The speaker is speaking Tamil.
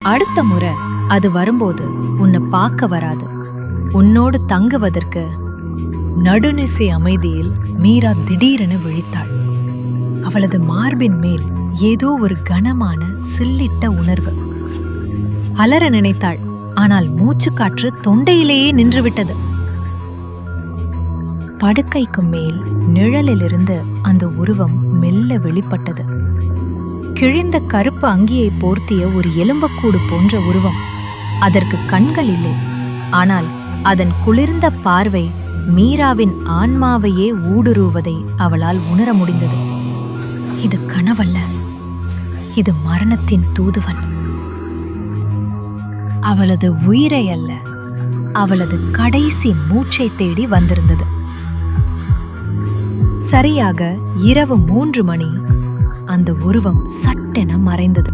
அடுத்த முறை அது வரும்போது உன்னை பார்க்க வராது, உன்னோடு தங்குவதற்கு. நடுநிசை அமைதியில் மீரா திடீரென விழித்தாள். அவளது மார்பின் மேல் ஏதோ ஒரு கனமான சில்லிட்ட உணர்வு. அலற நினைத்தாள், ஆனால் மூச்சுக்காற்று தொண்டையிலேயே நின்றுவிட்டது. படுக்கைக்கு மேல் நிழலிலிருந்து அந்த உருவம் மெல்ல வெளிப்பட்டது. கிழிந்த கருப்பு அங்கியை போர்த்திய ஒரு எலும்பக்கூடு போன்ற உருவம். அதற்கு கண்கள் இல்லை, ஆனால் அதன் குளிர்ந்த பார்வை மீராவின் ஆன்மாவையே ஊடுருவதை அவளால் உணர முடிந்தது. இது கனவல்ல, இது மரணத்தின் தூதுவன். அவளது உயிரை அல்ல, அவளது கடைசி மூச்சை தேடி வந்திருந்தது. சரியாக இரவு 3 மணி அந்த உருவம் சட்டென மறைந்தது.